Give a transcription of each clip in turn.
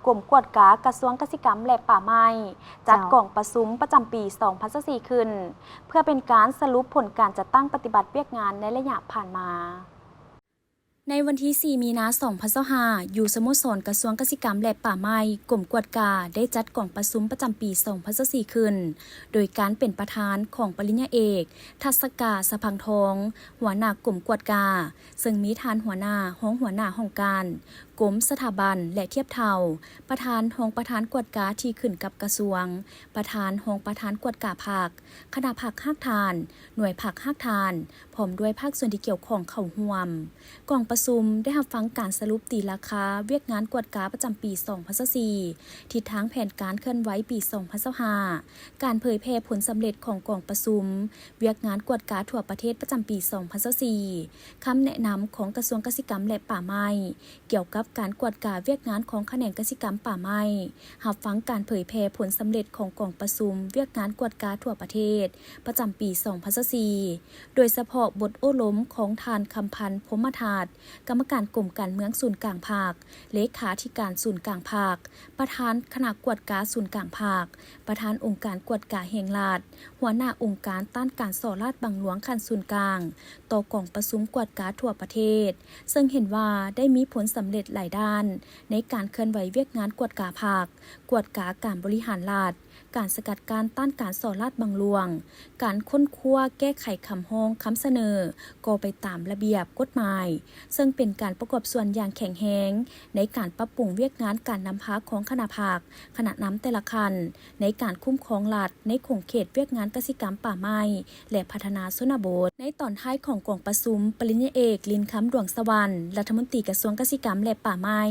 กรมกวดกากระทรวงเกษตรกรรมและป่าไม้จัดกล่องประชุมประจำปี 2024 ขึ้นเพื่อเป็นการสรุปผลการจัดตั้งปฏิบัติเวียกงานในระยะผ่านมาในวันที่ 4 มีนาคม 2025 อยู่สโมสรกระทรวงเกษตรกรรมและป่าไม้กรมกวดกาได้จัดกล่องประชุมประจำปี 2024 ขึ้นโดยการเป็นประธานของปริญญาเอกทัศกาสะพังทองหัวหน้ากรมกวดกาซึ่งมีทานหัวหน้าห้องการกรมสถาบันและเทียบเท่าประธานห้องประธานกวดกาที่ขึ้นกับกระทรวงประธานห้องประธานกวดกาภาคคณะภาคภาคทานหน่วยภาคภาคทานพร้อมด้วยภาคส่วนที่เกี่ยวข้องเข้าร่วมกล่องประชุมได้รับฟังการสรุปตีราคาเวียกงานกวดกาประจำปี 2024 ทิศทางแผนการเคลื่อนไหวปี 2025 การเผยแพร่ผลสำเร็จของกล่องประชุมเวียกงานกวดกาทั่วประเทศประจำปี 2024 คำแนะนำของกระทรวงเกษตรกรรมและป่าไม้เกี่ยวกับการกวดกาเวียกงานของแขนงเกษตรกรรมป่าไม้รับฟังการเผยแพร่ผลสำเร็จของกล่องประชุมเวียกงานกวดกาทั่วประเทศประจำปี 2024 โดยเฉพาะบทโอ้ล้มของทานคำพันธ์พรหมธาตุกรรมการกรมการเมืองศูนย์กลางภาคเลขาธิการศูนย์กลางภาคประธานคณะกวดกาศูนย์กลางภาคประธานองค์การกวดกาแห่งรัฐหัวหน้าองค์การต้านการส่อราษฎร์บางหลวงขั้นศูนย์กลางต่อกล่องประชุมกวดกาทั่วประเทศซึ่งเห็นว่าได้มีผลสำเร็จหลายด้านในการเคลื่อนไหวเวียกงานกวดกาภาคกวดกาการบริหารรัฐการสกัดการต้านการส่อราษฎร์บางหลวงการค้นคว้าแก้ไขคำห้องคำเสนอก็ไปตามระเบียบกฎหมายซึ่งเป็นการประกอบส่วนอย่างแข็งแรงในการปรับปรุงเวียกงานการนำพาของคณะภาคคณะนำแต่ละคันในการคุ้มครองรัฐในขงเขตเวียกงานกสิกรรมป่าไม้และพัฒนาชนบทในตอนท้ายของกล่องประชุมปริญญาเอกลินคำดวงสวรรค์รัฐมนตรีกระทรวงเกษตรกรรมและป่าไม้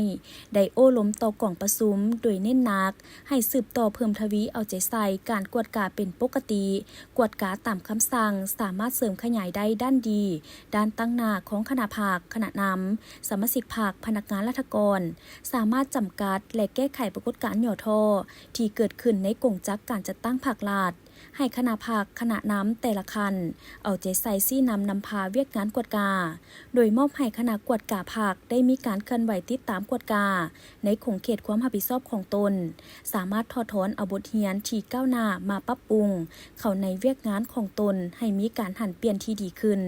ได้โอ้ล้มต่อกล่องประชุมโดยเน้นหนักให้สืบต่อเพิ่มทวีเอาใจใส่การกวดกาเป็นปกติกวดกาตามคำสั่งสามารถเสริมขยายได้ด้านดีด้านตั้งหน้าของคณะภาคคณะนำสมาชิกภาคพนักงานราชการสามารถจำกัดและแก้ไขปรากฏการณ์หย่อท่อที่เกิดขึ้นในกงจักการจัดตั้งภาครัฐให้คณะภาคคณะนำแต่ละคันเอาใจใส่ซี่นำพาเวียกงานกวดกาโดยมอบให้คณะกวดกาภาคได้มีการเคลื่อนไหวติดตามกวดกาในขงเขตความรับผิดชอบของตนสามารถถอดถอนเอาบทเรียนที่ก้าวหน้ามาปรับปรุงเข้าในเวียกงานของตนให้มีการหันเปลี่ยนที่ดีขึ้น